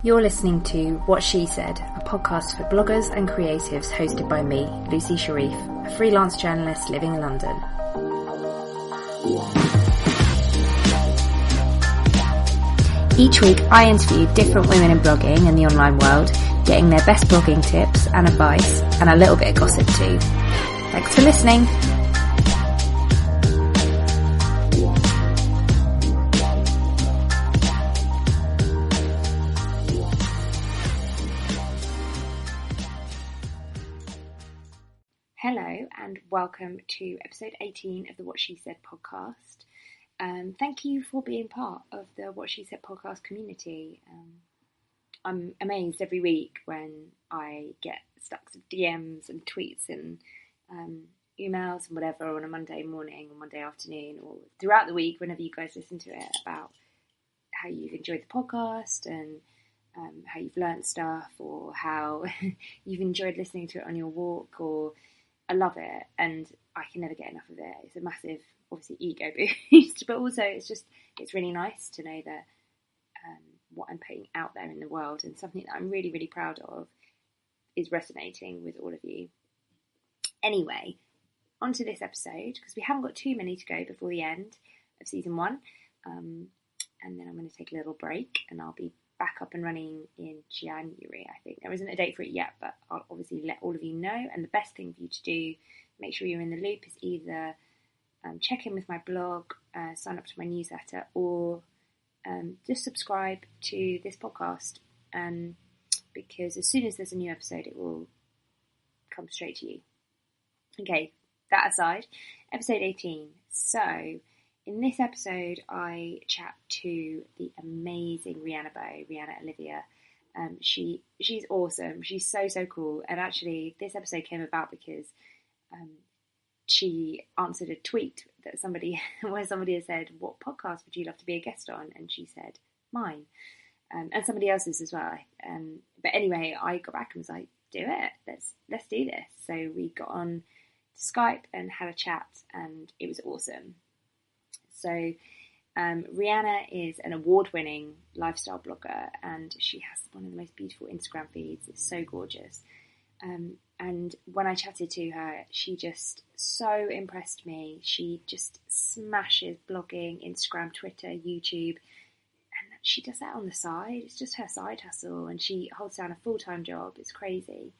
You're listening to What She Said, a podcast for bloggers and creatives hosted by me, Lucy Sharif, a freelance journalist living in London. Each week I interview different women in blogging and the online world, getting their best blogging tips and advice, and a little bit of gossip too. Thanks for listening. Hello and welcome to episode 18 of the What She Said podcast. Thank you for being part of the What She Said podcast community. I'm amazed every week when I get stacks of DMs and tweets and emails and whatever on a Monday morning or Monday afternoon or throughout the week whenever you guys listen to it about how you've enjoyed the podcast and how you've learnt stuff or how you've enjoyed listening to it on your walk. Or I love it and I can never get enough of it. It's a massive, obviously, ego boost, but also it's really nice to know that what I'm putting out there in the world and something that I'm really, really proud of is resonating with all of you. Anyway, on to this episode, because we haven't got too many to go before the end of season 1. And then I'm going to take a little break and I'll be back up and running in January, I think. There isn't a date for it yet, but I'll obviously let all of you know. And the best thing for you to do, make sure you're in the loop, is either check in with my blog, sign up to my newsletter, or just subscribe to this podcast. Because as soon as there's a new episode, it will come straight to you. Okay, that aside, episode 18. So, in this episode, I chat to the amazing Bowe, Rhianna Olivia. She's awesome. She's so cool. And actually, this episode came about because she answered a tweet that where somebody had said, "What podcast would you love to be a guest on?" And she said, "Mine," and somebody else's as well. But anyway, I got back and was like, "Do it. Let's do this." So we got on Skype and had a chat, and it was awesome. So Rhianna is an award-winning lifestyle blogger, and she has one of the most beautiful Instagram feeds. It's so gorgeous. And when I chatted to her, she just so impressed me. She just smashes blogging, Instagram, Twitter, YouTube, and she does that on the side. It's just her side hustle, and she holds down a full-time job. It's crazy.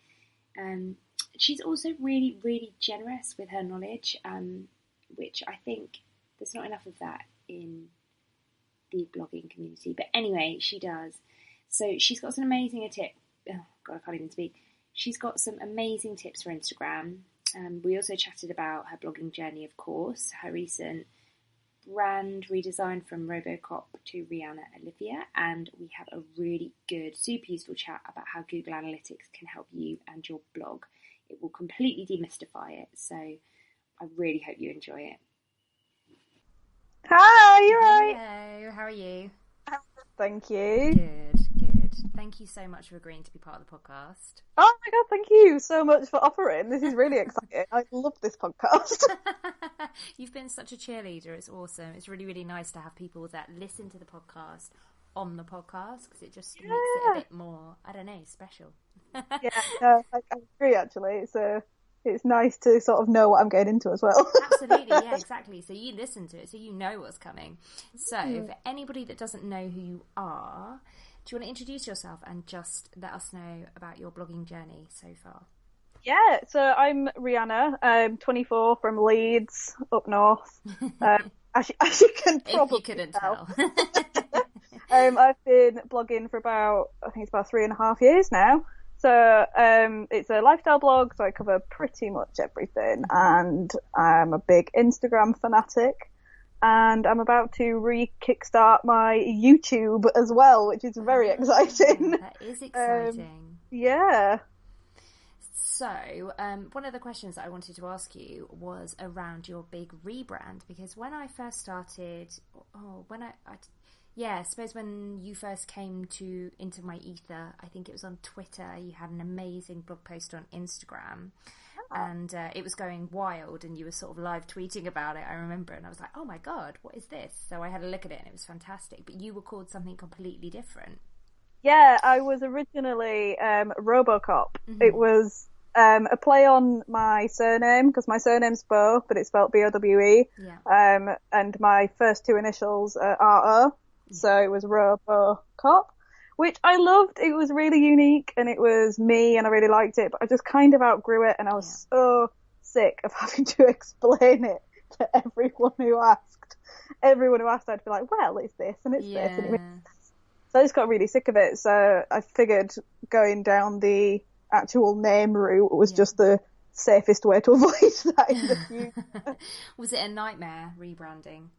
She's also really, really generous with her knowledge, which I think there's not enough of that in the blogging community. But anyway, she does. So she's got some amazing oh God, I can't even speak. She's got some amazing tips for Instagram. We also chatted about her blogging journey, of course, her recent brand redesign from Robocop to Rhianna Olivia, and we have a really good, super useful chat about how Google Analytics can help you and your blog. It will completely demystify it, so I really hope you enjoy it. Hi, you're right. Hello, how are you? Thank you. Good. Thank you so much for agreeing to be part of the podcast. Oh my god, thank you so much for offering. This is really exciting. I love this podcast. You've been such a cheerleader. It's awesome. It's really, really nice to have people that listen to the podcast on the podcast, because it just makes it a bit more, I don't know, special. I agree, actually. It's nice to sort of know what I'm getting into as well. Absolutely, yeah, exactly. So you listen to it, so you know what's coming. So for anybody that doesn't know who you are, do you want to introduce yourself and just let us know about your blogging journey so far? Yeah, so I'm Rhianna. I'm 24, from Leeds, up north. As you can probably if you couldn't tell. I've been blogging for about 3.5 years now. So it's a lifestyle blog, so I cover pretty much everything, and I'm a big Instagram fanatic, and I'm about to kickstart my YouTube as well, which is very exciting. That is exciting. Yeah. So, one of the questions that I wanted to ask you was around your big rebrand, because when I first started, I suppose when you first came into my ether, I think it was on Twitter, you had an amazing blog post on Instagram, and it was going wild, and you were sort of live tweeting about it, I remember, and I was like, oh my god, what is this? So I had a look at it, and it was fantastic, but you were called something completely different. Yeah, I was originally RoboCop. It was a play on my surname, because my surname's Bowe, but it's spelled Bowe. Yeah. And my first two initials are RO, so it was RoboCop, which I loved. It was really unique, and it was me, and I really liked it, but I just kind of outgrew it, and I was so sick of having to explain it to everyone who asked. Everyone who asked, I'd be like, well, it's this, and it's this, and it makes sense. So I just got really sick of it, so I figured going down the actual name route was just the safest way to avoid that in the future. Was it a nightmare rebranding?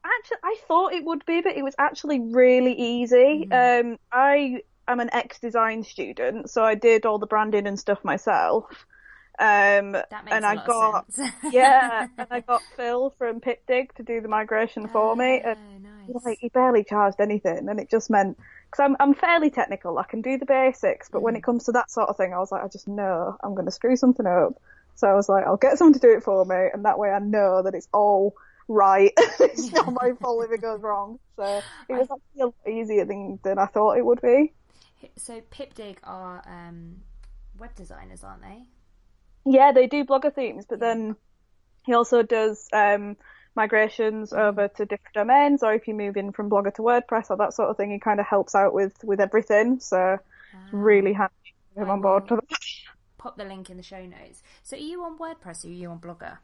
Actually, I thought it would be, but it was actually really easy. I am an ex-design student, so I did all the branding and stuff myself. That makes and a I lot got of sense. and I got Phil from Pipdig to do the migration for me, and nice. like, he barely charged anything, and it just meant, because I'm fairly technical, I can do the basics, but when it comes to that sort of thing, I was like, I just know I'm going to screw something up, so I was like, I'll get someone to do it for me, and that way I know that it's all right. It's not my fault if it goes wrong. So it was actually a lot easier than I thought it would be. So Pipdig are web designers, aren't they? Yeah, they do Blogger themes, but then he also does migrations over to different domains, or if you move in from Blogger to WordPress or that sort of thing, he kind of helps out with everything. So it's really handy to have him on board for that. Pop the link in the show notes. So are you on WordPress or are you on Blogger?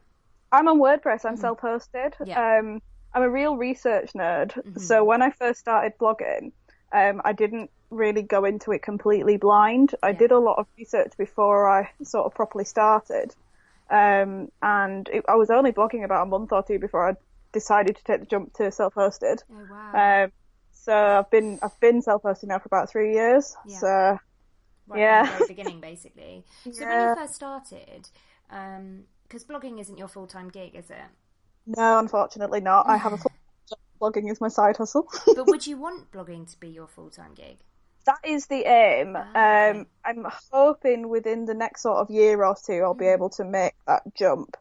I'm on WordPress. I'm self-hosted. Yeah. I'm a real research nerd. So when I first started blogging, I didn't really go into it completely blind. I did a lot of research before I sort of properly started. I was only blogging about a month or two before I decided to take the jump to self-hosted. Oh, wow. So I've been self-hosted now for about 3 years. Yeah. So right from the very beginning, basically. So when you first started, because blogging isn't your full-time gig, is it? No, unfortunately not. I have a full-time job. Blogging is my side hustle. But would you want blogging to be your full-time gig? That is the aim. Okay. I'm hoping within the next sort of year or two I'll be able to make that jump.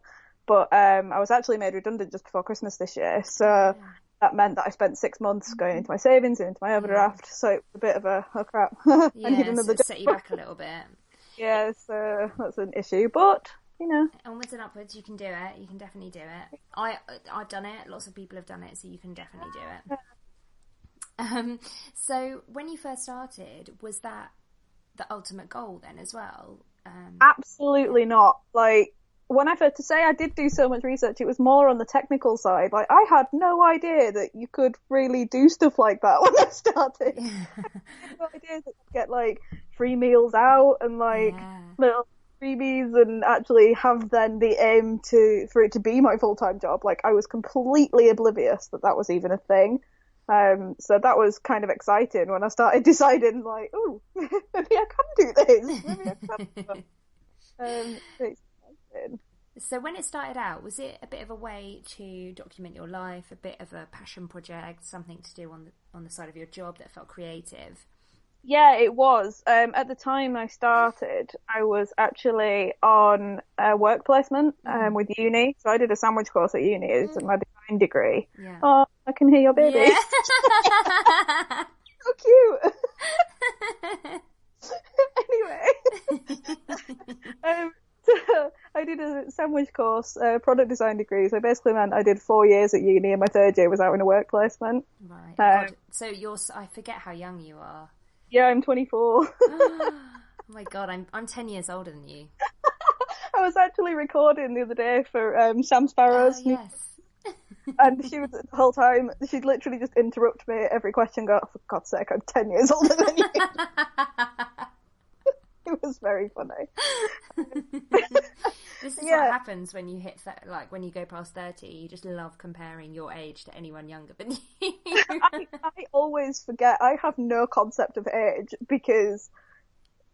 But I was actually made redundant just before Christmas this year, so that meant that I spent 6 months going into my savings and into my overdraft. So it was a bit of a, oh crap, I need another job. Set you back a little bit. Yeah, so that's an issue, but you know. Onwards and upwards, you can do it. You can definitely do it. I've done it. Lots of people have done it, so you can definitely do it. So when you first started, was that the ultimate goal then as well? Absolutely not. Like, when I first, to say I did do so much research, it was more on the technical side. Like, I had no idea that you could really do stuff like that when I started. I had no idea that you'd get like free meals out and like little freebies and actually have then the aim for it to be my full-time job. Like, I was completely oblivious that was even a thing. So that was kind of exciting when I started deciding, like, oh, maybe I can do this. Maybe I can do it. It's exciting. So when it started out, was it a bit of a way to document your life, a bit of a passion project, something to do on the side of your job that felt creative? Yeah, it was. At the time I started, I was actually on a work placement with uni. So I did a sandwich course at uni. It's my design degree. Yeah. Oh, I can hear your baby. Yeah. So cute. Anyway. So I did a sandwich course, product design degree. So basically meant I did 4 years at uni and my third year was out in a work placement. Right. God. So I forget how young you are. Yeah, I'm 24. Oh my God, I'm 10 years older than you. I was actually recording the other day for Sam Sparrow's. Oh, yes. And she was, the whole time, she'd literally just interrupt me every question, go, oh, for God's sake, I'm 10 years older than you. It was very funny. This is what happens when you hit, when you go past 30, you just love comparing your age to anyone younger than you. I always forget, I have no concept of age because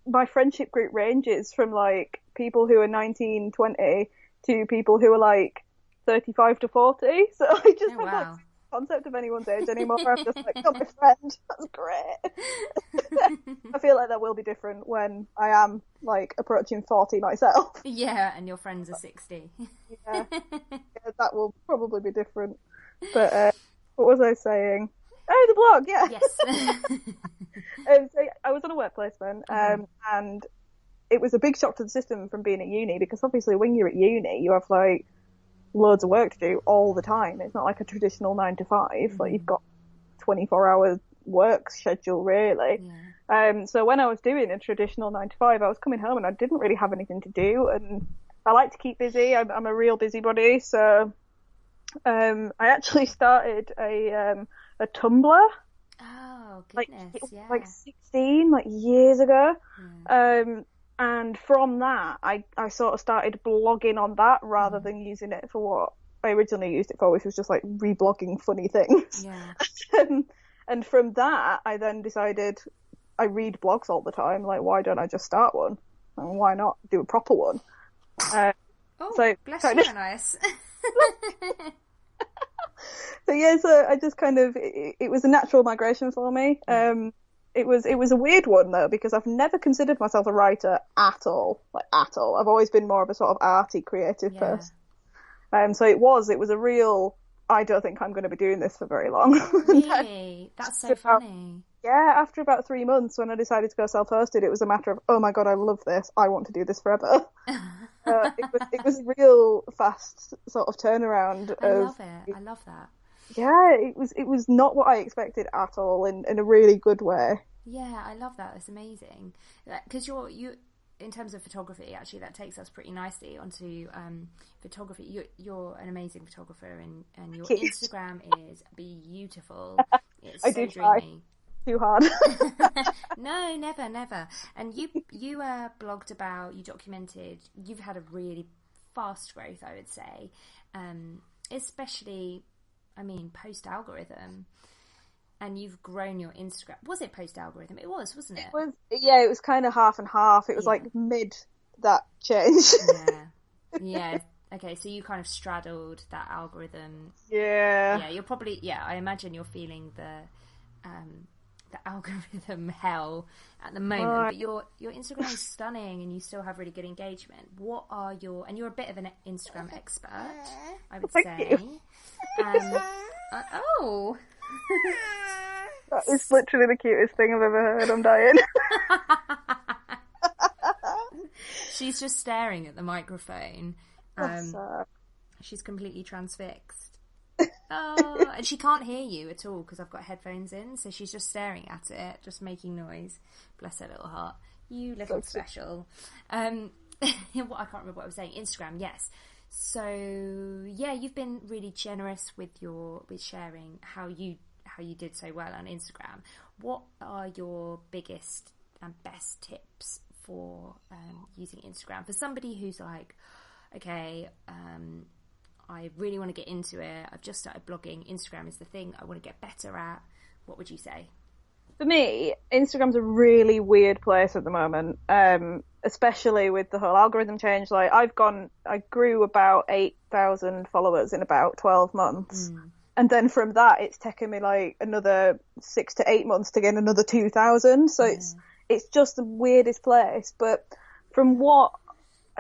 my friendship group ranges from like people who are 19, 20 to people who are like 35 to 40. So I just have like no concept of anyone's age anymore. I'm just like, oh, my friend, that's great. I feel like that will be different when I am like approaching 40 myself. Yeah, and your friends are 60. Yeah, that will probably be different. But what was I saying? Oh, the blog, yeah. Yes. So I was on a work placement, and it was a big shock to the system from being at uni, because obviously when you're at uni, you have like loads of work to do all the time. It's not like a traditional 9 to 5. Like you've got 24-hour work schedule, really. Yeah. So when I was doing a traditional 9 to 5, I was coming home and I didn't really have anything to do, and I like to keep busy. I'm a real busybody, so I actually started a Tumblr. Oh goodness, yeah. Like 16, like years ago. And from that, I sort of started blogging on that rather than using it for what I originally used it for, which was just like reblogging funny things. Yeah. And from that, I then decided I read blogs all the time. Like, why don't I just start one? And why not do a proper one? Oh, so, bless you, nice. So yeah, so I just kind of, it was a natural migration for me. It was a weird one though, because I've never considered myself a writer at all. I've always been more of a sort of arty, creative person. So it was a real, I don't think I'm going to be doing this for very long. Really? That's so funny. Yeah, after about 3 months, when I decided to go self-hosted, it was a matter of, oh my God, I love this. I want to do this forever. It was a real fast sort of turnaround. I love it. I love that. Yeah, it was not what I expected at all, in a really good way. Yeah, I love that. That's amazing. Because you in terms of photography, actually, that takes us pretty nicely onto photography. You're an amazing photographer, and your Instagram is beautiful. It's so dreamy. Too hard. No, never. And you blogged about, you documented, you've had a really fast growth, I would say, especially, I mean, post-algorithm. And you've grown your Instagram. Was it post-algorithm? It was, wasn't it? It was kind of half and half. It was like mid that change. Yeah. Okay, so you kind of straddled that algorithm. Yeah, you're probably, I imagine you're feeling the algorithm hell at the moment, but your Instagram is stunning and you still have really good engagement. What are and you're a bit of an Instagram expert, I would say. Oh. That is literally the cutest thing I've ever heard. I'm dying. She's just staring at the microphone. She's completely transfixed. Oh, and she can't hear you at all because I've got headphones in, so she's just staring at it, just making noise. Bless her little heart. You little special. I can't remember what I was saying. Instagram, yes. So yeah, you've been really generous with sharing how you did so well on Instagram. What are your biggest and best tips for using Instagram for somebody who's like, okay, I really want to get into it. I've just started blogging. Instagram is the thing I want to get better at. What would you say? For me, Instagram's a really weird place at the moment, especially with the whole algorithm change. Like I grew about 8,000 followers in about 12 months. And then from that, it's taken me like another 6 to 8 months to gain another 2,000. So it's just the weirdest place. But from what,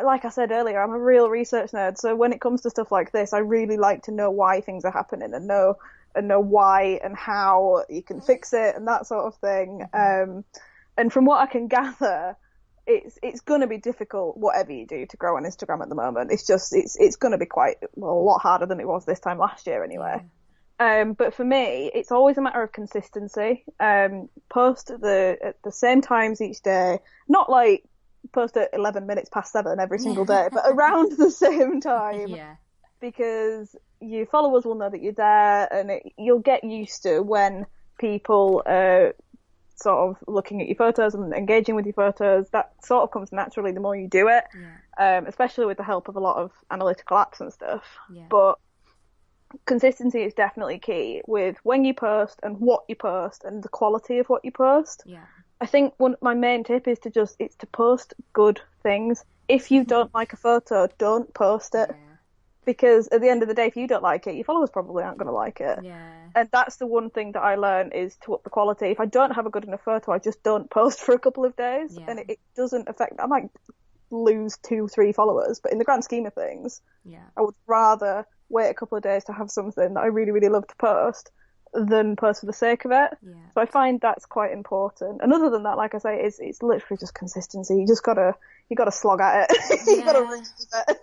like I said earlier, I'm a real research nerd. So when it comes to stuff like this, I really like to know why things are happening and know why and how you can fix it and that sort of thing. And from what I can gather, it's going to be difficult, whatever you do, to grow on Instagram at the moment. It's just, it's going to be a lot harder than it was this time last year anyway. But for me, it's always a matter of consistency. Post at the same times each day, not like post at 11 minutes past 7 every single day, but around the same time. Yeah. Because your followers will know that you're there, and you'll get used to when people are sort of looking at your photos and engaging with your photos. That sort of comes naturally the more you do it, especially with the help of a lot of analytical apps and stuff. Yeah. But consistency is definitely key with when you post and what you post and the quality of what you post. Yeah. I think my main tip is to post good things. If you don't like a photo, don't post it. Yeah. Because at the end of the day, if you don't like it, your followers probably aren't going to like it. Yeah. And that's the one thing that I learned, is to up the quality. If I don't have a good enough photo, I just don't post for a couple of days. Yeah. And it doesn't affect, I might lose 2-3 followers, but in the grand scheme of things, I would rather wait a couple of days to have something that I really, really love to post than post for the sake of it. Yeah. So I find that's quite important. And other than that, like I say, it's literally just consistency. You gotta slog at it. You gotta read it.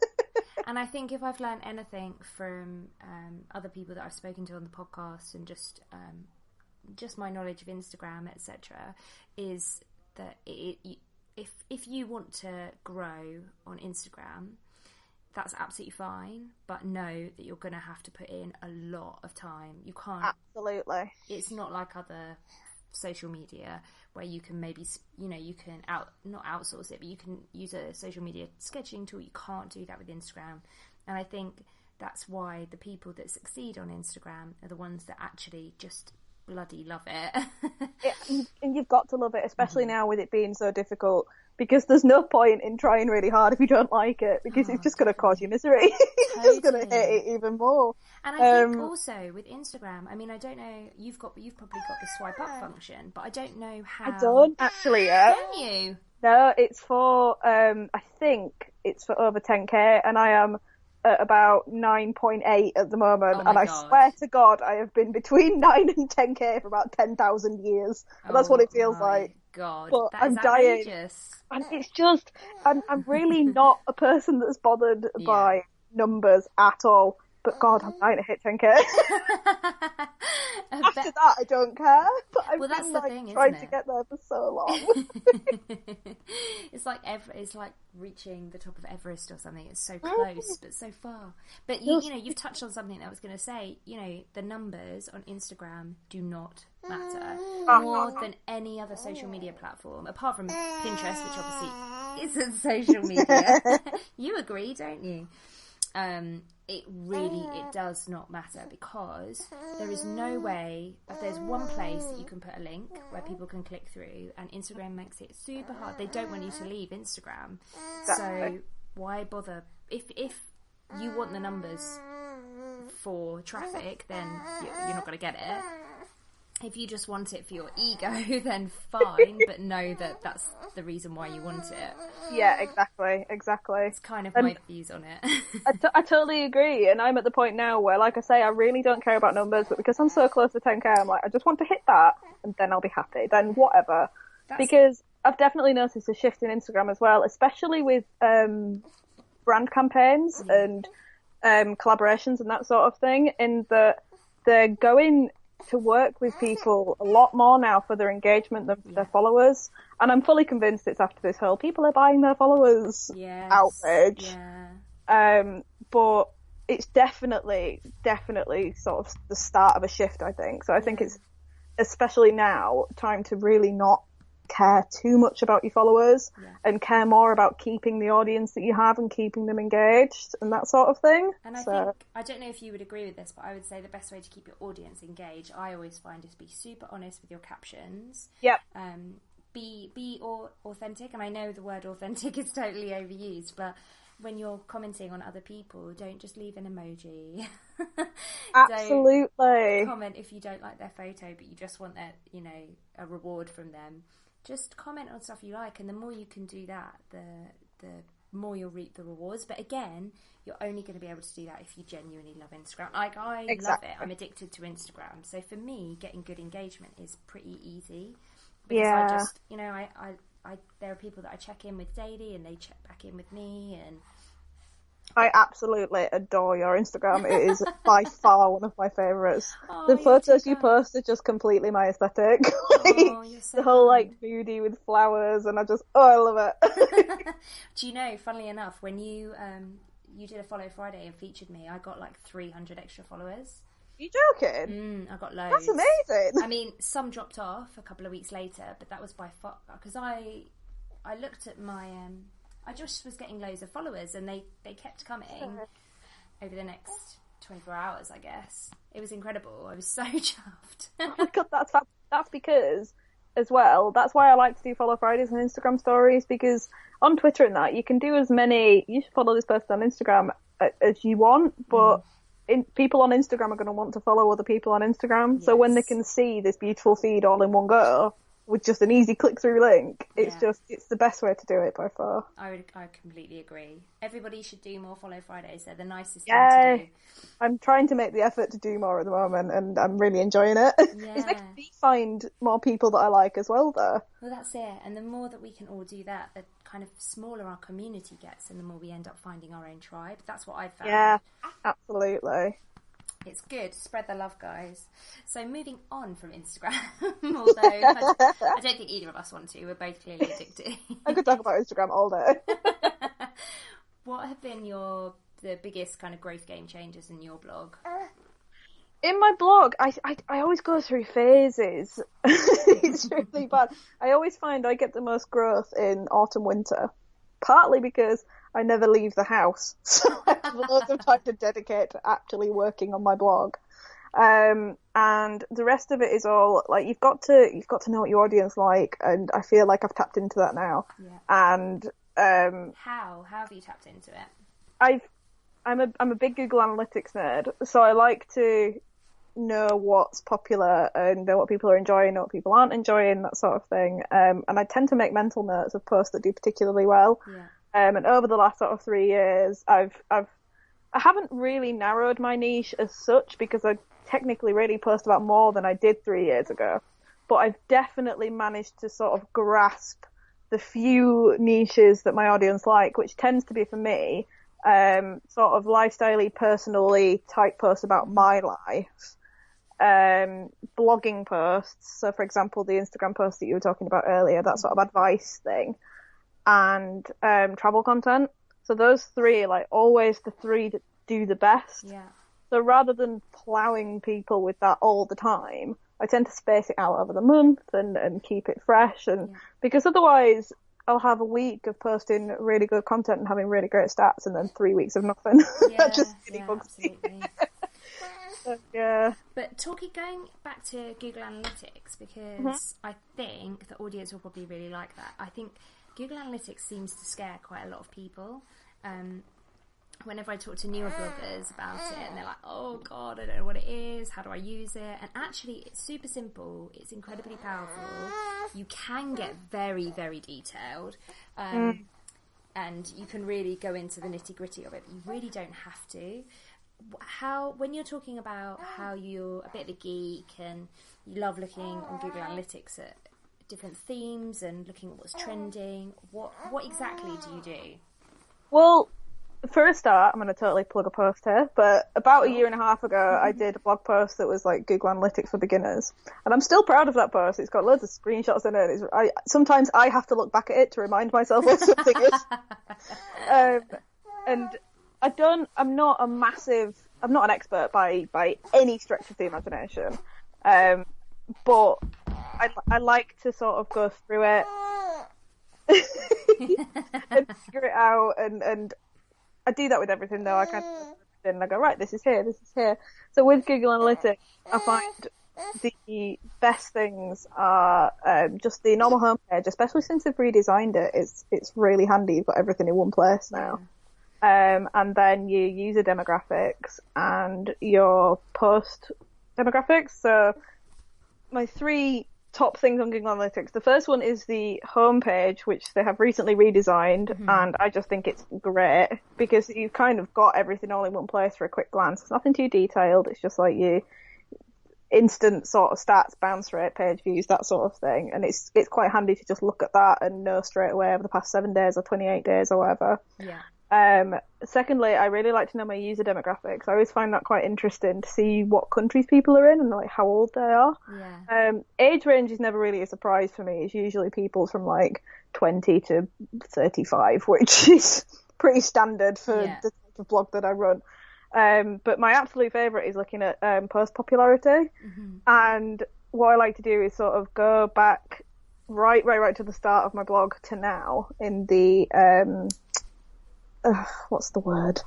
And I think if I've learned anything from other people that I've spoken to on the podcast, and just my knowledge of Instagram, etc., is that if you want to grow on Instagram, that's absolutely fine, but know that you're going to have to put in a lot of time. You can't... Absolutely. It's not like other social media where you can maybe, you can not outsource it, but you can use a social media scheduling tool. You can't do that with Instagram. And I think that's why the people that succeed on Instagram are the ones that actually just bloody love it. And you've got to love it, especially now with it being so difficult, because there's no point in trying really hard if you don't like it, because it's just going to cause you misery. You're just going to hate it even more. And I think also with Instagram, I mean, I don't know, you've probably got the swipe up function, but I don't know how. I don't actually yet. Can you? No, it's for I think it's for over 10k, and I am at about 9.8 at the moment, and I swear to God, I have been between 9 and 10k for about 10,000 years. And that's what it feels like. God, but that I'm is dying, outrageous. and it's just I'm really not a person that's bothered by numbers at all. But God, I'm dying to hit 10k. After that, I don't care. But I've been trying to get there for so long. It's like reaching the top of Everest or something. It's so close, but so far. But you've touched on something that I was going to say. The numbers on Instagram do not matter more than any other social media platform, apart from Pinterest, which obviously isn't social media. You agree, don't you? It does not matter, because there is no way, if there's one place that you can put a link where people can click through, and Instagram makes it super hard. They don't want you to leave Instagram. So why bother? If you want the numbers for traffic, then you're not going to get it. If you just want it for your ego, then fine, but know that that's the reason why you want it. Yeah, exactly. It's kind of my views on it. I totally agree, and I'm at the point now where, like I say, I really don't care about numbers, but because I'm so close to 10k, I'm like, I just want to hit that, and then I'll be happy. Then whatever. Because I've definitely noticed a shift in Instagram as well, especially with brand campaigns and collaborations and that sort of thing, in that they're going to work with people a lot more now for their engagement than for their followers. And I'm fully convinced it's after this whole people are buying their followers outrage. Yeah. But it's definitely sort of the start of a shift, I think. So I think it's, especially now, time to really not care too much about your followers and care more about keeping the audience that you have and keeping them engaged and that sort of thing. And I think, I don't know if you would agree with this, but I would say the best way to keep your audience engaged, I always find, is to be super honest with your captions. Yep. Be authentic, and I know the word authentic is totally overused, but when you're commenting on other people, don't just leave an emoji. Absolutely. Don't comment if you don't like their photo, but you just want that, a reward from them. Just comment on stuff you like, and the more you can do that, the more you'll reap the rewards. But again, you're only going to be able to do that if you genuinely love Instagram. Like, I love it. I'm addicted to Instagram. So for me, getting good engagement is pretty easy. Because I just, I there are people that I check in with daily, and they check back in with me, and I absolutely adore your Instagram. It is by far one of my favourites. The photos you post are just completely my aesthetic. You're so the whole moody with flowers, and I love it. Do you know, funnily enough, when you did a Follow Friday and featured me, I got 300 extra followers. Are you joking? I got loads. That's amazing. I mean, some dropped off a couple of weeks later, but that was by far, because I looked at my I just was getting loads of followers, and they kept coming over the next 24 hours, I guess. It was incredible. I was so chuffed. Oh my God, that's because, as well, that's why I like to do Follow Fridays and Instagram stories, because on Twitter and that, you can do as many, you should follow this person on Instagram as you want, but people on Instagram are going to want to follow other people on Instagram. Yes. So when they can see this beautiful feed all in one go, with just an easy click-through link. It's the best way to do it by far. I completely agree. Everybody should do more Follow Fridays. They're the nicest thing to do. I'm trying to make the effort to do more at the moment, and I'm really enjoying it. Yeah. It's making me find more people that I like as well, though. Well, that's it. And the more that we can all do that, the kind of smaller our community gets, and the more we end up finding our own tribe. That's what I've found. Yeah, absolutely. It's good. Spread the love, guys. So moving on from Instagram, although I don't think either of us want to. We're both clearly addicted. I could talk about Instagram all day. What have been the biggest kind of growth game changes in your blog? In my blog, I always go through phases. It's really bad. I always find I get the most growth in autumn, winter. Partly because I never leave the house, so I have loads of time to dedicate to actually working on my blog. And the rest of it is all like you've got to know what your audience like, and I feel like I've tapped into that now. Yeah. And how have you tapped into it? I'm a big Google Analytics nerd, so I like to know what's popular and know what people are enjoying, know what people aren't enjoying, that sort of thing. And I tend to make mental notes of posts that do particularly well. Yeah. And over the last sort of 3 years, I haven't really narrowed my niche as such, because I technically really post about more than I did 3 years ago. But I've definitely managed to sort of grasp the few niches that my audience like, which tends to be, for me, sort of lifestyle-y, personally type posts about my life. Blogging posts, so for example the Instagram post that you were talking about earlier, that sort of advice thing, and travel content. So those three are like always the three that do the best. Yeah. So rather than ploughing people with that all the time, I tend to space it out over the month and keep it fresh, and because otherwise I'll have a week of posting really good content and having really great stats, and then 3 weeks of nothing. That just really bugs me. Yeah. But going back to Google Analytics, because I think the audience will probably really like that. I think Google Analytics seems to scare quite a lot of people. Whenever I talk to newer bloggers about it, and they're like, oh God, I don't know what it is, how do I use it? And actually, it's super simple, it's incredibly powerful, you can get very, very detailed, and you can really go into the nitty-gritty of it, but you really don't have to. When you're talking about how you're a bit of a geek and you love looking on Google Analytics at different themes and looking at what's trending, what exactly do you do? Well, for a start, I'm going to totally plug a post here, but about a year and a half ago, I did a blog post that was like Google Analytics for beginners, and I'm still proud of that post. It's got loads of screenshots in it. Sometimes I have to look back at it to remind myself what something is. And I'm not an expert by any stretch of the imagination, but I like to sort of go through it and figure it out, and I do that with everything though. I kind of and I go, right, this is here. So with Google Analytics, I find the best things are just the normal homepage, especially since they've redesigned it. It's really handy. You've got everything in one place now. And then your user demographics and your post demographics. So my three top things on Google Analytics. The first one is the homepage, which they have recently redesigned, and I just think it's great because you've kind of got everything all in one place for a quick glance. It's nothing too detailed. It's just like you instant sort of stats, bounce rate, page views, that sort of thing. And it's quite handy to just look at that and know straight away over the past 7 days or 28 days or whatever. Yeah. Secondly, I really like to know my user demographics. I always find that quite interesting to see what countries people are in and like how old they are. Yeah. Age range is never really a surprise for me. It's usually people from like 20 to 35, which is pretty standard for the type of blog that I run. But my absolute favourite is looking at post popularity. And what I like to do is sort of go back right to the start of my blog to now in the what's the word?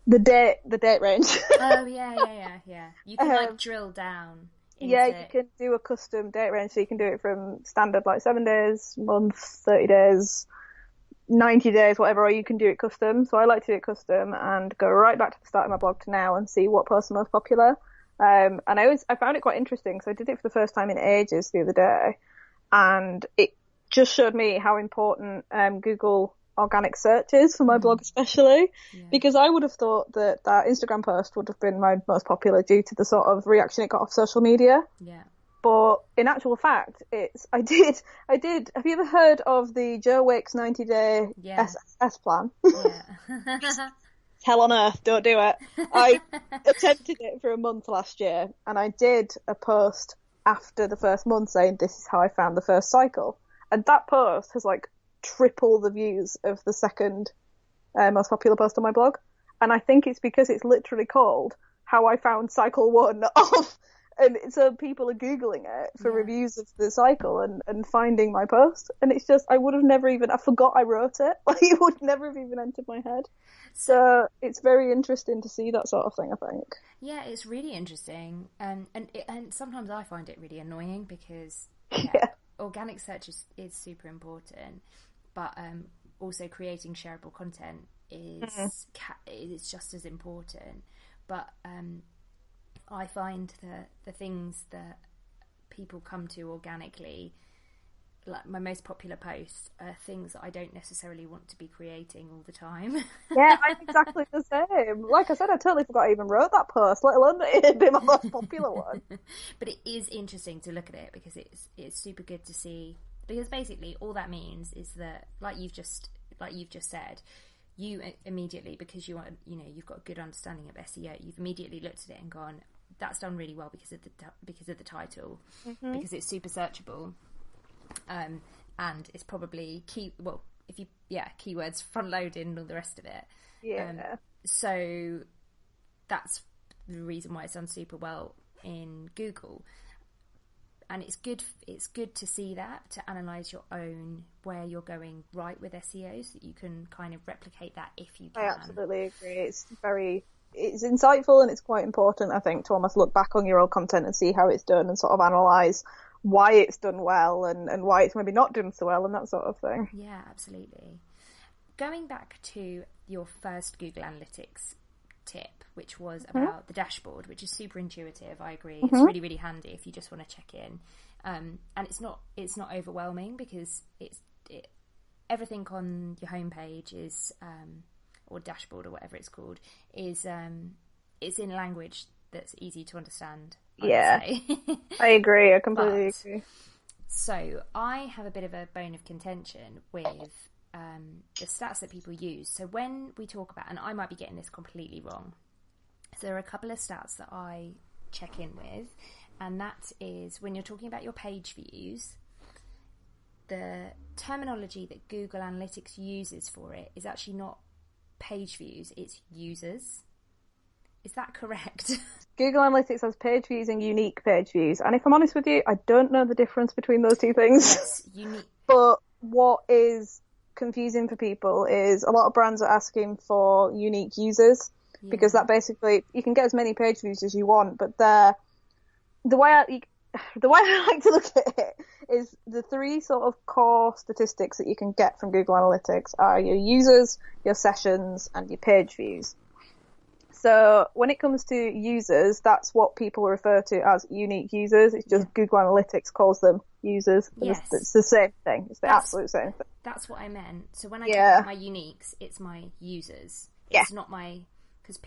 The date range. Oh yeah. You can like drill down. Yeah, you can do a custom date range, so you can do it from standard like 7 days, month, 30 days, 90 days, whatever, or you can do it custom. So I like to do it custom and go right back to the start of my blog to now and see what posts are most popular. And I found it quite interesting because I did it for the first time in ages the other day. and it just showed me how important Google organic search is for my blog especially, because I would have thought that Instagram post would have been my most popular due to the sort of reaction it got off social media. Yeah. But in actual fact, I did. Have you ever heard of the Joe Wicks 90-day SSS plan? Yeah. Hell on earth, don't do it. I attempted it for a month last year, and I did a post after the first month saying this is how I found the first cycle. And that post has like triple the views of the second most popular post on my blog. And I think it's because it's literally called How I Found Cycle 1 of... And so people are Googling it for reviews of the cycle and finding my post. And it's just, I would have never even, I forgot I wrote it. Like, it would never have even entered my head. So it's very interesting to see that sort of thing, I think. Yeah, it's really interesting. And sometimes I find it really annoying because organic search is super important. But also creating shareable content is just as important. But I find that the things that people come to organically, like my most popular posts, are things that I don't necessarily want to be creating all the time. Yeah, I'm exactly the same. Like I said, I totally forgot I even wrote that post, let alone that it'd be my most popular one. But it is interesting to look at it because it's super good to see. Because basically, all that means is that, like you've just said, you immediately, because you've got a good understanding of SEO, you've immediately looked at it and gone, that's done really well because of the title, because it's super searchable, and it's probably keywords front loaded and all the rest of it. So that's the reason why it's done super well in Google. And it's good to see that, to analyse your own, where you're going right with SEO, so that you can kind of replicate that if you can. I absolutely agree. It's insightful, and it's quite important, I think, to almost look back on your old content and see how it's done and sort of analyse why it's done well and why it's maybe not done so well and that sort of thing. Yeah, absolutely. Going back to your first Google Analytics tip, which was about the dashboard, which is super intuitive. I agree. It's really, really handy if you just want to check in, and it's not overwhelming because everything on your homepage is or dashboard or whatever it's called is it's in language that's easy to understand. I agree. I completely agree. So I have a bit of a bone of contention with the stats that people use. So when we talk about, and I might be getting this completely wrong, so there are a couple of stats that I check in with, and that is when you're talking about your page views, the terminology that Google Analytics uses for it is actually not page views, it's users. Is that correct? Google Analytics has page views and unique page views, and if I'm honest with you, I don't know the difference between those two things. Yes, unique. But what is confusing for people is a lot of brands are asking for unique users, because that basically, you can get as many page views as you want, but the way I like to look at it is the three sort of core statistics that you can get from Google Analytics are your users, your sessions, and your page views. So when it comes to users, that's what people refer to as unique users. It's just Google Analytics calls them users. Yes. It's the same thing. It's the absolute same thing. That's what I meant. So when I talk about my uniques, it's my users. It's not my... Because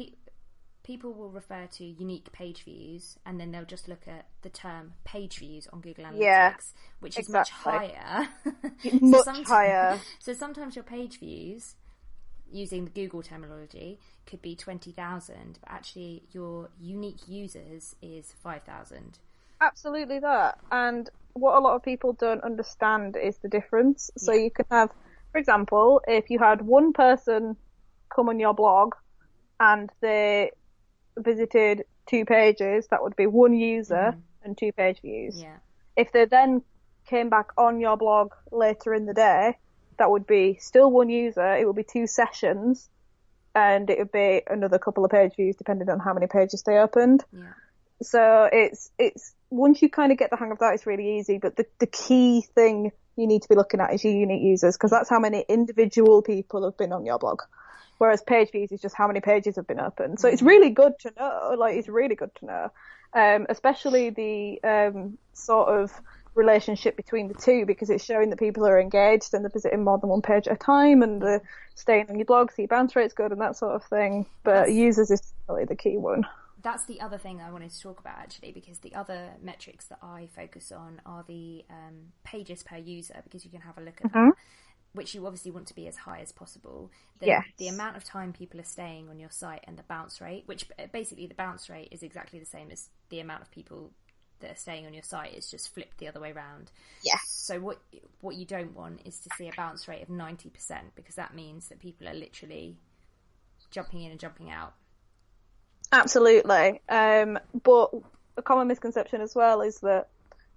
people will refer to unique page views, and then they'll just look at the term page views on Google Analytics, which is much higher. Much higher. So sometimes your page views, using the Google terminology, could be 20,000, but actually your unique users is 5,000. Absolutely that. And what a lot of people don't understand is the difference. So you can have, for example, if you had one person come on your blog and they visited 2 pages, that would be 1 user and 2 page views. Yeah. If they then came back on your blog later in the day, that would be still 1 user, it would be 2 sessions, and it would be another couple of page views depending on how many pages they opened. Yeah. So it's once you kind of get the hang of that, it's really easy, but the key thing you need to be looking at is your unique users, because that's how many individual people have been on your blog. Whereas page views is just how many pages have been opened. So it's really good to know, especially the sort of relationship between the two, because it's showing that people are engaged and they're visiting more than one page at a time and they're staying on your blog, so your bounce rate's good and that sort of thing. But users is really the key one. That's the other thing I wanted to talk about, actually, because the other metrics that I focus on are the pages per user, because you can have a look at that, which you obviously want to be as high as possible. The amount of time people are staying on your site and the bounce rate, which basically the bounce rate is exactly the same as the amount of people that are staying on your site. It's just flipped the other way around. Yeah. So what you don't want is to see a bounce rate of 90%, because that means that people are literally jumping in and jumping out. Absolutely. But a common misconception as well is that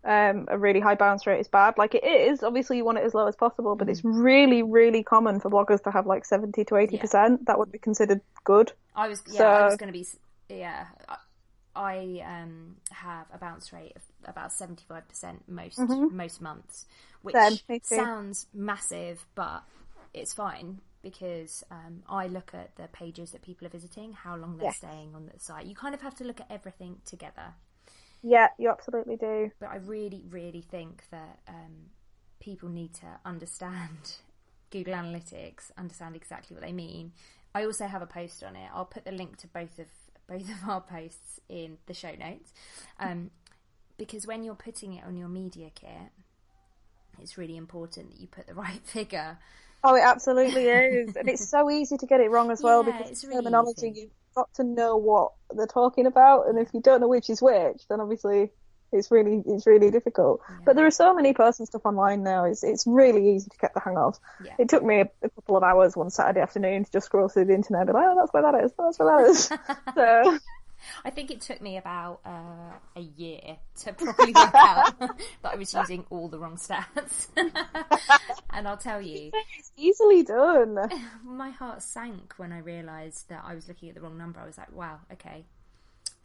a really high bounce rate is bad. Like, it is. Obviously, you want it as low as possible, but it's really, really common for bloggers to have like 70 to 80%. Yeah. That would be considered good. I was going to be. Yeah. I have a bounce rate of about 75% most months, which sounds massive, but it's fine. Because I look at the pages that people are visiting, how long they're staying on the site. You kind of have to look at everything together. Yeah, you absolutely do. But I really, really think that people need to understand Google Analytics, understand exactly what they mean. I also have a post on it. I'll put the link to both of our posts in the show notes. Because when you're putting it on your media kit, it's really important that you put the right figure. Oh, it absolutely is. And it's so easy to get it wrong as well, because it's really terminology, easy. You've got to know what they're talking about, and if you don't know which is which, then obviously it's really difficult. Yeah. But there are so many posts and stuff online now, it's really easy to get the hang of. Yeah. It took me a couple of hours one Saturday afternoon to just scroll through the internet and be like, oh, that's where that is, that's where that is. So... I think it took me about a year to properly work out that I was using all the wrong stats. And I'll tell you, it's easily done. My heart sank when I realised that I was looking at the wrong number. I was like, wow, okay,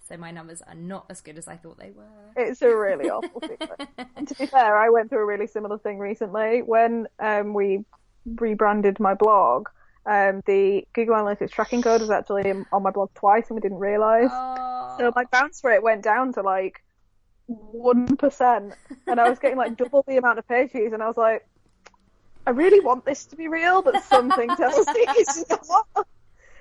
so my numbers are not as good as I thought they were. It's a really awful feeling. And to be fair, I went through a really similar thing recently when we rebranded my blog. The Google Analytics tracking code was actually on my blog twice, and we didn't realise. So my bounce rate went down to like 1%, and I was getting like double the amount of page views, and I was like, I really want this to be real, but something tells me it's not.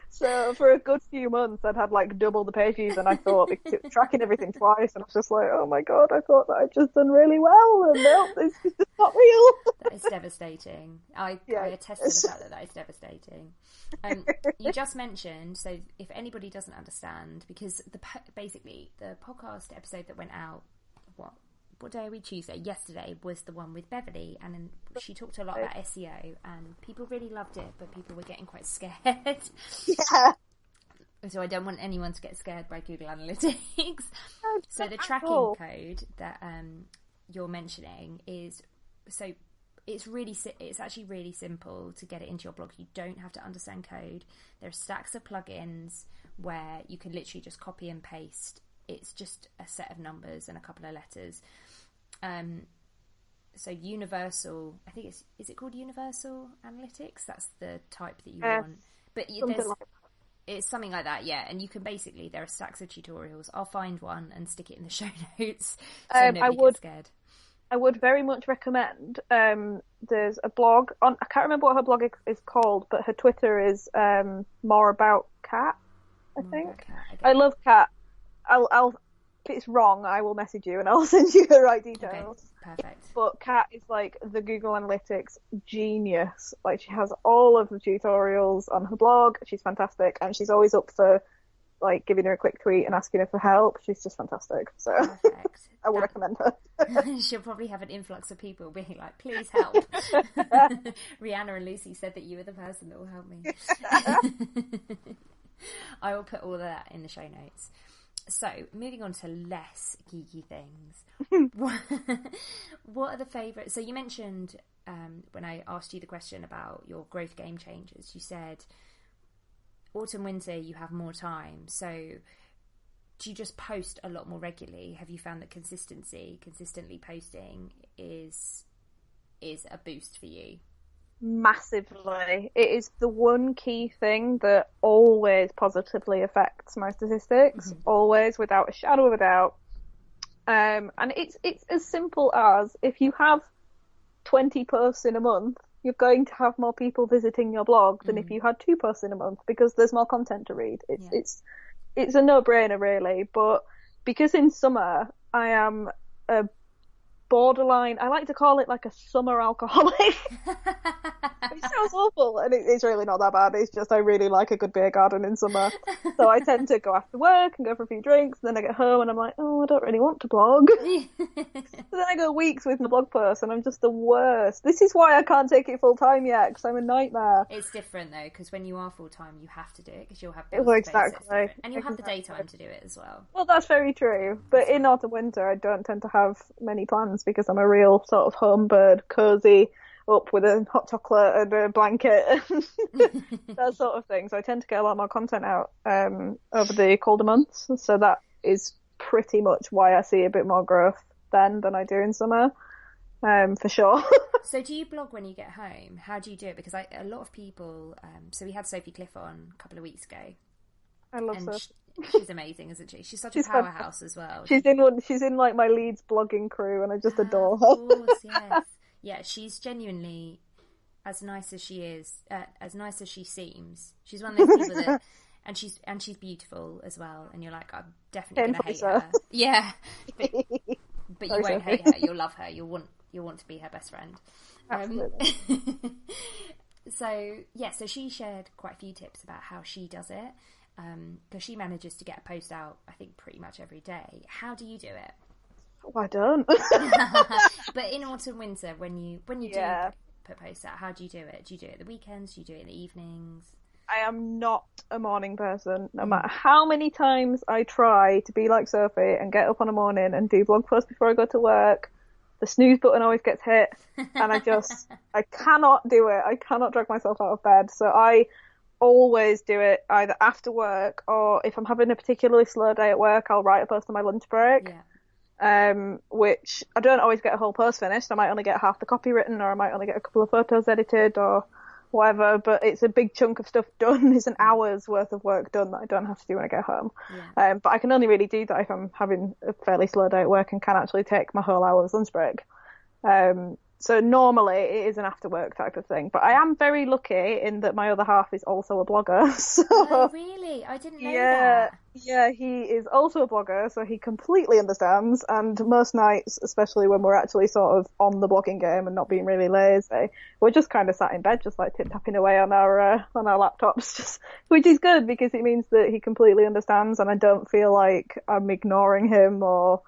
So for a good few months, I'd had like double the page views, and I thought, because it was tracking everything twice, and I was just like, oh my god, I thought that I'd just done really well, and no, it's just not real. That is devastating. I attest to the fact that is devastating. You just mentioned, so if anybody doesn't understand, because basically the podcast episode that went out, what day are we? Tuesday. Yesterday was the one with Beverly, and she talked a lot about SEO, and people really loved it, but people were getting quite scared. Yeah. So I don't want anyone to get scared by Google Analytics. So the tracking code that you're mentioning is, so it's actually really simple to get it into your blog. You don't have to understand code. There are stacks of plugins where you can literally just copy and paste. It's just a set of numbers and a couple of letters. So universal, I think is it called Universal Analytics? That's the type that you want. But it's something like that, yeah. And you can basically, there are stacks of tutorials. I'll find one and stick it in the show notes so nobody gets scared. I would very much recommend, there's a blog, I can't remember what her blog is called, but her Twitter is More About Cat, I think. I love Cat. I'll if it's wrong, I will message you and I'll send you the right details. Okay, perfect. But Kat is like the Google Analytics genius. Like, she has all of the tutorials on her blog. She's fantastic, and she's always up for like giving her a quick tweet and asking her for help. She's just fantastic. So I would recommend her. She'll probably have an influx of people being like, please help. Rhianna and Lucy said that you were the person that will help me. I will put all of that in the show notes. So, moving on to less geeky things. What are the favourite? So you mentioned, when I asked you the question about your growth game changers, you said autumn, winter, you have more time. So do you just post a lot more regularly? Have you found that consistently posting is a boost for you? Massively. It is the one key thing that always positively affects my statistics, always, without a shadow of a doubt. And it's as simple as, if you have 20 posts in a month, you're going to have more people visiting your blog than if you had 2 posts in a month, because there's more content to read. It's a no-brainer, really. But because in summer I am a borderline, I like to call it like a summer alcoholic. It sounds awful, and it's really not that bad. It's just I really like a good beer garden in summer. So I tend to go after work and go for a few drinks, and then I get home and I'm like, oh, I don't really want to blog. So then I go weeks with my blog post and I'm just the worst. This is why I can't take it full time yet, because I'm a nightmare. It's different though, because when you are full time you have to do it, because you'll have exactly, and you'll have the daytime to do it as well. Well, that's very true, but in autumn winter I don't tend to have many plans, because I'm a real sort of home bird, cozy, up with a hot chocolate and a blanket and that sort of thing. So I tend to get a lot more content out over the colder months. So that is pretty much why I see a bit more growth then than I do in summer, for sure. So do you blog when you get home? How do you do it? Because a lot of people, so we had Sophie Cliff on a couple of weeks ago. I love her. She's amazing, isn't she? She's such a powerhouse as well. She's in like my Leeds blogging crew, and I just adore her. Of course, yes. Yeah, she's genuinely as nice as she is, as nice as she seems. She's one of those people that, and she's beautiful as well. And you're like, I'm definitely going to hate her. Yeah, but you won't hate her. You'll love her. You'll want to be her best friend. Absolutely. So she shared quite a few tips about how she does it, because she manages to get a post out, I think, pretty much every day. How do you do it? Oh, I don't. But in autumn, winter, when you do put posts out, how do you do it? Do you do it at the weekends? Do you do it in the evenings? I am not a morning person. No matter how many times I try to be like Sophie and get up on a morning and do blog posts before I go to work, the snooze button always gets hit, and I cannot do it. I cannot drag myself out of bed. So I always do it either after work, or if I'm having a particularly slow day at work, I'll write a post on my lunch break. Yeah. Which I don't always get a whole post finished. I might only get half the copy written, or I might only get a couple of photos edited or whatever, but it's a big chunk of stuff done. It's an hour's worth of work done that I don't have to do when I get home. Yeah. But I can only really do that if I'm having a fairly slow day at work and can actually take my whole hour's lunch break. So normally it is an after work type of thing, but I am very lucky in that my other half is also a blogger. So, oh, really? I didn't know that. Yeah, he is also a blogger, so he completely understands, and most nights, especially when we're actually sort of on the blogging game and not being really lazy, we're just kind of sat in bed, just like tip-tapping away on our laptops, which is good because it means that he completely understands and I don't feel like I'm ignoring him or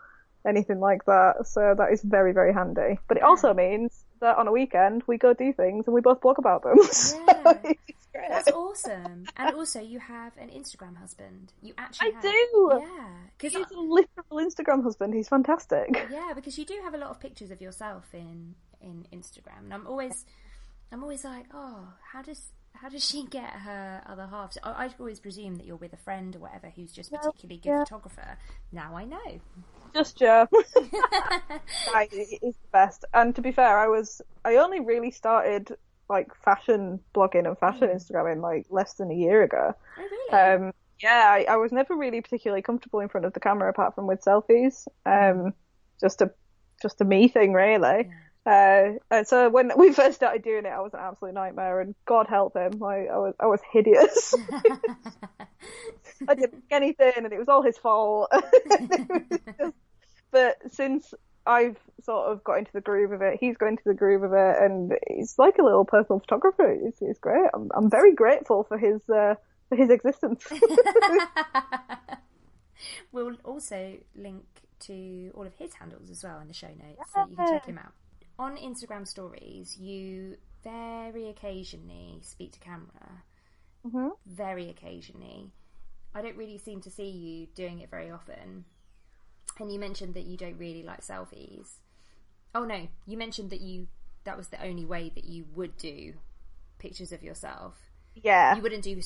anything like that. So that is very, very handy. But it also means that on a weekend we go do things and we both blog about them. Yeah. So it's great. That's awesome. And also you have an Instagram husband. You actually I do. Yeah. He's a literal Instagram husband. He's fantastic. Yeah, because you do have a lot of pictures of yourself in Instagram. And I'm always like, oh, how does she get her other half? I always presume that you're with a friend or whatever who's just particularly good photographer. Now I know. Just Joe. It is the best. And to be fair, I only really started like fashion blogging and fashion Instagramming like less than a year ago. Oh, really? I was never really particularly comfortable in front of the camera apart from with selfies. Just a me thing, really. And so when we first started doing it, I was an absolute nightmare, and God help him, I was hideous. I didn't think anything, and it was all his fault. But since I've sort of got into the groove of it, he's got into the groove of it, and he's like a little personal photographer. It's great. I'm very grateful for his existence. We'll also link to all of his handles as well in the show notes, so you can check him out. On Instagram stories, you very occasionally speak to camera. Mm-hmm. Very occasionally. I don't really seem to see you doing it very often. And you mentioned that you don't really like selfies. Oh no, you mentioned that was the only way that you would do pictures of yourself. Yeah. You wouldn't do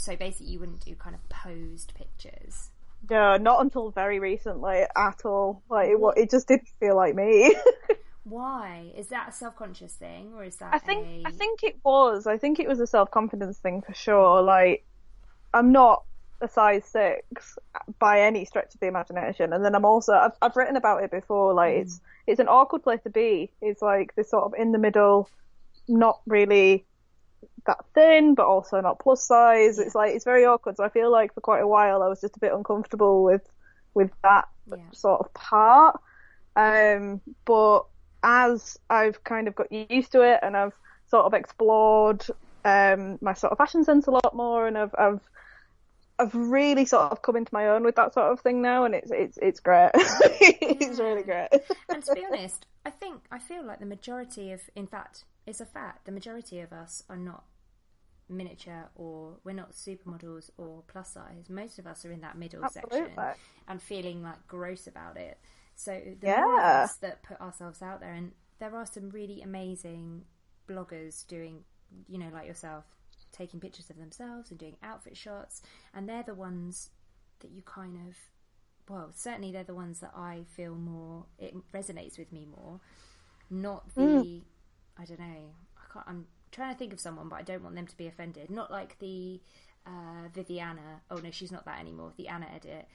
kind of posed pictures. No, not until very recently at all. Like it just didn't feel like me. Why? Is that a self-conscious thing, or is that I think it was. I think it was a self-confidence thing for sure. Like, I'm not a size 6 by any stretch of the imagination. And then I've written about it before, like it's an awkward place to be. It's like this sort of in the middle, not really that thin, but also not plus size. It's like, it's very awkward. So I feel like for quite a while I was just a bit uncomfortable with that sort of part. But as I've kind of got used to it and I've sort of explored my sort of fashion sense a lot more, and I've really sort of come into my own with that sort of thing now, and it's great. It's really great. And to be honest, I feel like the majority of, in fact, it's a fact, the majority of us are not miniature, or we're not supermodels or plus size. Most of us are in that middle section and feeling like gross about it. So the more of us that put ourselves out there, and there are some really amazing bloggers doing, you know, like yourself, taking pictures of themselves and doing outfit shots, and they're the ones that you kind of, well, certainly they're the ones that I feel more, it resonates with me more, not the I don't know, I'm trying to think of someone, but I don't want them to be offended, not like the Viviana, oh no, she's not that anymore, the Anna edit.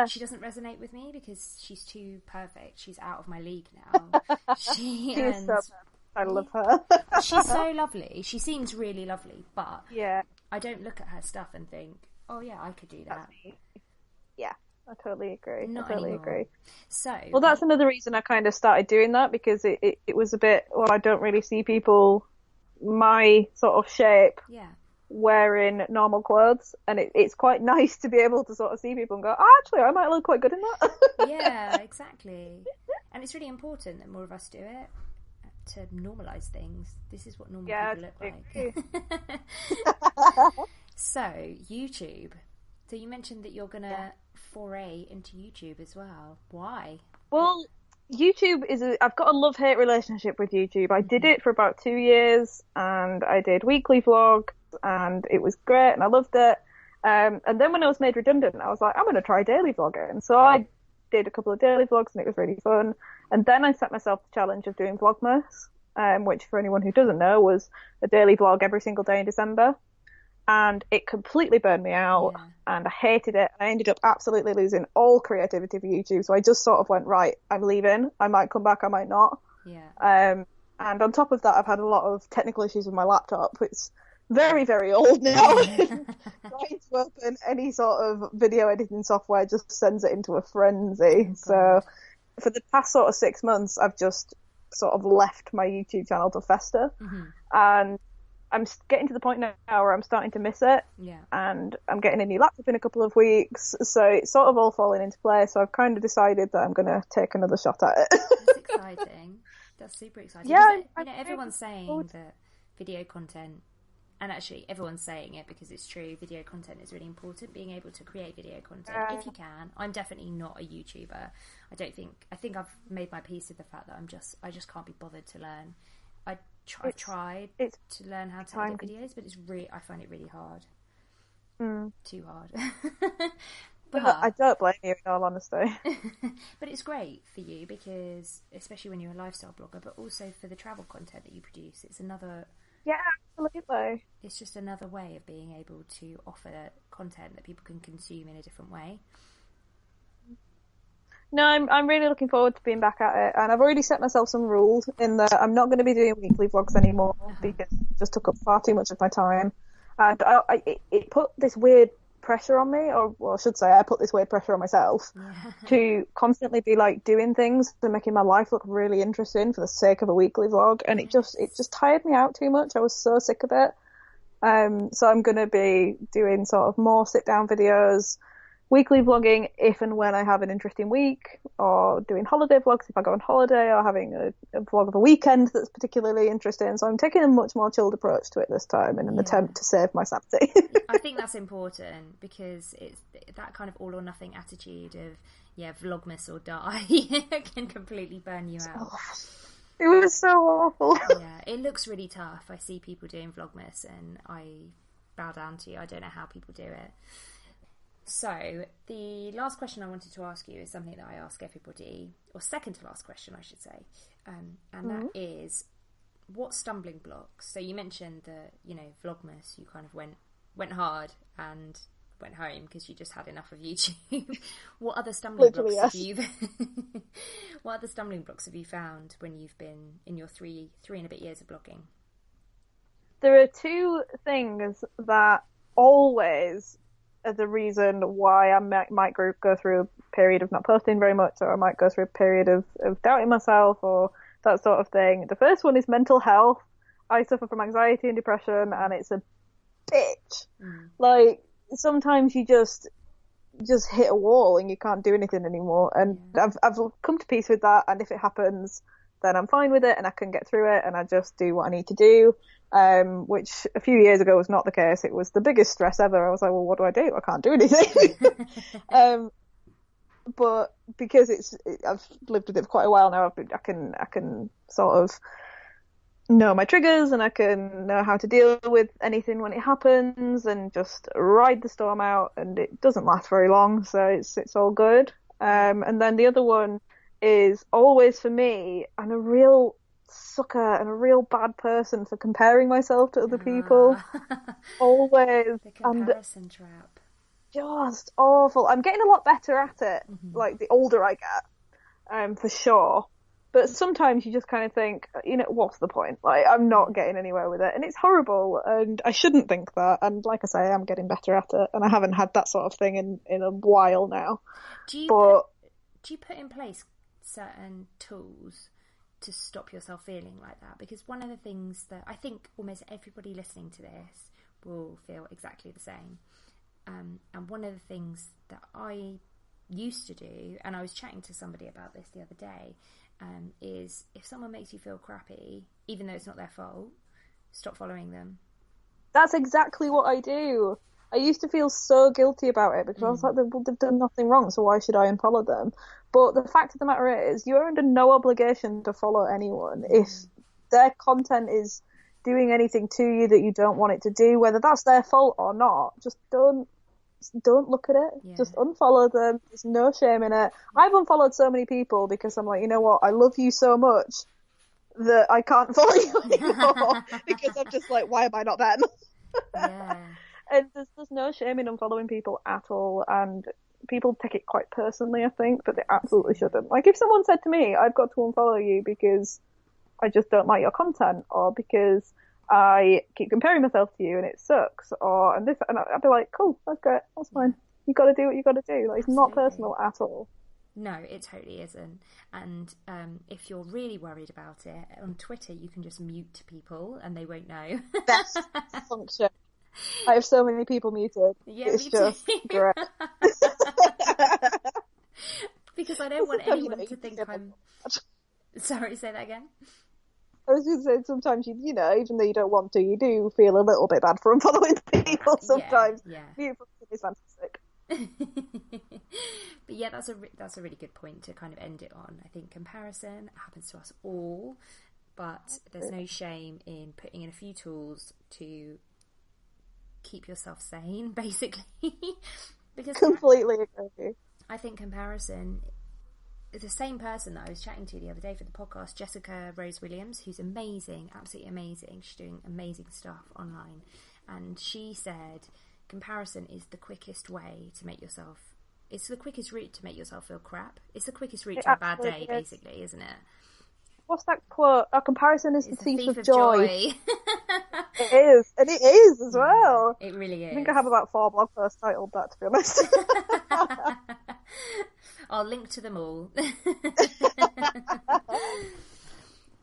She doesn't resonate with me because she's too perfect. She's out of my league now. I love her. She's so lovely. She seems really lovely, but I don't look at her stuff and think, oh yeah, I could do that. Yeah, I totally agree. Not I totally anymore. agree. So, well, that's another reason I kind of started doing that, because it was a bit, well, I don't really see people my sort of shape wearing normal clothes, and it's quite nice to be able to sort of see people and go, oh, actually, I might look quite good in that. Yeah, exactly. And it's really important that more of us do it, to normalise things. This is what normal people look like. So, YouTube. So you mentioned that you're going to foray into YouTube as well. Why? Well, YouTube I've got a love-hate relationship with YouTube. I did it for about 2 years, and I did weekly vlogs, and it was great, and I loved it. And then when I was made redundant, I was like, I'm going to try daily vlogging. So I did a couple of daily vlogs, and it was really fun. And then I set myself the challenge of doing Vlogmas, which, for anyone who doesn't know, was a daily vlog every single day in December. And it completely burned me out, and I hated it. I ended up absolutely losing all creativity for YouTube. So I just sort of went, right, I'm leaving. I might come back, I might not. And on top of that, I've had a lot of technical issues with my laptop. It's very, very old now. Trying to open any sort of video editing software just sends it into a frenzy. So for the past sort of 6 months, I've just sort of left my YouTube channel to fester. And I'm getting to the point now where I'm starting to miss it, and I'm getting a new laptop in a couple of weeks, so it's sort of all falling into place. So I've kind of decided that I'm going to take another shot at it. That's exciting. That's super exciting. Yeah, everyone's saying that video content, and actually everyone's saying it because it's true, video content is really important, being able to create video content if you can. I'm definitely not a YouTuber. I think I've made my peace with the fact that I just can't be bothered to learn. I've tried to learn how to edit videos, but I find it really hard. Too hard. But I don't blame you, in all honesty. But it's great for you because, especially when you're a lifestyle blogger, but also for the travel content that you produce, it's another... Yeah, absolutely. It's just another way of being able to offer content that people can consume in a different way. No, I'm really looking forward to being back at it, and I've already set myself some rules in that I'm not going to be doing weekly vlogs anymore because it just took up far too much of my time, and it put this weird pressure on me, or well, I should say I put this weird pressure on myself to constantly be like doing things and making my life look really interesting for the sake of a weekly vlog, and it just tired me out too much. I was so sick of it. So I'm going to be doing sort of more sit down videos, weekly vlogging if and when I have an interesting week, or doing holiday vlogs if I go on holiday, or having a vlog of a weekend that's particularly interesting. So I'm taking a much more chilled approach to it this time in an attempt to save my sanity. I think that's important because it's that kind of all or nothing attitude of Vlogmas or die can completely burn you out. It was so awful. Yeah, it looks really tough. I see people doing Vlogmas and I bow down to you. I don't know how people do it. So, the last question I wanted to ask you is something that I ask everybody, or second to last question, I should say, and that is, what stumbling blocks? So you mentioned that, Vlogmas, you kind of went hard, and went home because you just had enough of YouTube. What other stumbling Literally, blocks yes. have you? What other stumbling blocks have you found when you've been in your three and a bit years of blogging? There are two things that always are the reason why I might go through a period of not posting very much, or I might go through a period of doubting myself or that sort of thing. The first one is mental health. I suffer from anxiety and depression, and it's a bitch. Like, sometimes you just hit a wall and you can't do anything anymore. And I've come to peace with that, and if it happens, then I'm fine with it and I can get through it, and I just do what I need to do. Which a few years ago was not the case. It was the biggest stress ever. I was like, well, what do? I can't do anything. But because I've lived with it for quite a while now, I can sort of know my triggers, and I can know how to deal with anything when it happens, and just ride the storm out. And it doesn't last very long, so it's all good. And then the other one is always, for me, I'm a real sucker and a real bad person for comparing myself to other people. Always. The comparison trap. Just awful. I'm getting a lot better at it, like the older I get, for sure. But sometimes you just kind of think, what's the point? Like, I'm not getting anywhere with it, and it's horrible, and I shouldn't think that. And like I say, I'm getting better at it, and I haven't had that sort of thing in a while now. Do you put in place certain tools to stop yourself feeling like that? Because one of the things that I think almost everybody listening to this will feel exactly the same. And one of the things that I used to do, and I was chatting to somebody about this the other day, is if someone makes you feel crappy, even though it's not their fault, stop following them. That's exactly what I do. I used to feel so guilty about it because I was like, they've done nothing wrong, so why should I unfollow them? But the fact of the matter is, you are under no obligation to follow anyone. If their content is doing anything to you that you don't want it to do, whether that's their fault or not, just don't look at it. Yeah. Just unfollow them. There's no shame in it. I've unfollowed so many people because I'm like, you know what? I love you so much that I can't follow you anymore because I'm just like, why am I not them? Yeah. And there's no shame in unfollowing people at all, and people take it quite personally, I think, but they absolutely shouldn't. Like, if someone said to me, I've got to unfollow you because I just don't like your content, or because I keep comparing myself to you and it sucks, and I'd be like, cool, that's great, that's fine. You got to do what you got to do. Like, it's not personal at all. No, it totally isn't. And if you're really worried about it, on Twitter you can just mute people and they won't know. Best function. I have so many people muted. Yeah, it's just great. Because I don't want anyone to think I'm... Sorry, say that again? I was going to say, sometimes you know, even though you don't want to, you do feel a little bit bad for unfollowing people sometimes. Yeah. Mute is fantastic. But yeah, that's a really good point to kind of end it on. I think comparison happens to us all, but there's no shame in putting in a few tools to keep yourself sane, basically. Because completely agree. I think comparison, the same person that I was chatting to the other day for the podcast, Jessica Rose Williams, who's amazing, absolutely amazing. She's doing amazing stuff online, and she said comparison is the quickest way to make yourself, it's the quickest route to make yourself feel crap. It's the quickest route to a bad day, basically, isn't it? What's that quote? A comparison is the thief of joy. It is, and it is as well. It really is. I think I have about 4 blog posts titled that, to be honest. I'll link to them all.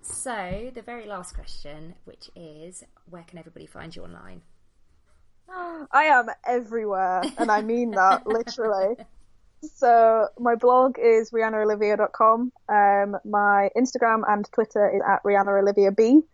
So, the very last question, which is, where can everybody find you online? I am everywhere, and I mean that, literally. So, my blog is rhiannaolivia.com. My Instagram and Twitter is at rhiannaoliviab.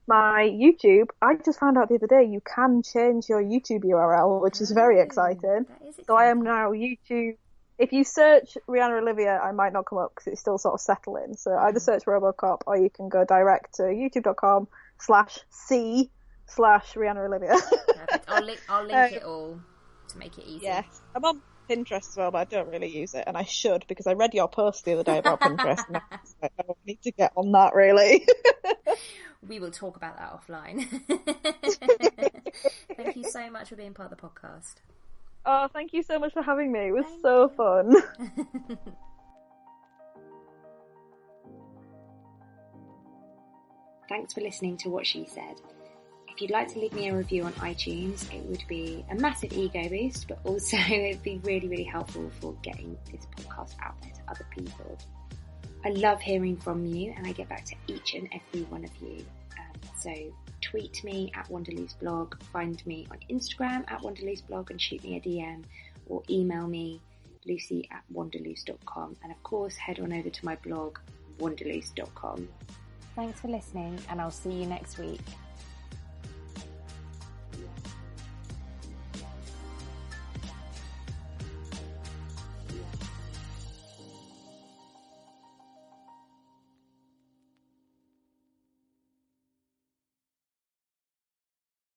My YouTube, I just found out the other day, you can change your YouTube URL, which is very exciting. So I am now YouTube. If you search Rhianna Olivia, I might not come up because it's still sort of settling. So either search Robocop, or you can go direct to youtube.com/c/Rhianna Olivia. I'll link it all to make it easy. Yes. I'm on Pinterest as well, but I don't really use it, and I should, because I read your post the other day about Pinterest, and I was like, I need to get on that, really. We will talk about that offline. Thank you so much for being part of the podcast. Oh, thank you so much for having me. It was so fun. Thanks for listening to What She Said. If you'd like to leave me a review on iTunes, it would be a massive ego boost, but also it'd be really, really helpful for getting this podcast out there to other people. I love hearing from you, and I get back to each and every one of you. So tweet me at Wanderloose Blog, find me on Instagram at Wanderloose Blog and shoot me a DM, or email me lucy@wanderloose.com, and of course head on over to my blog wanderloose.com. Thanks for listening, and I'll see you next week.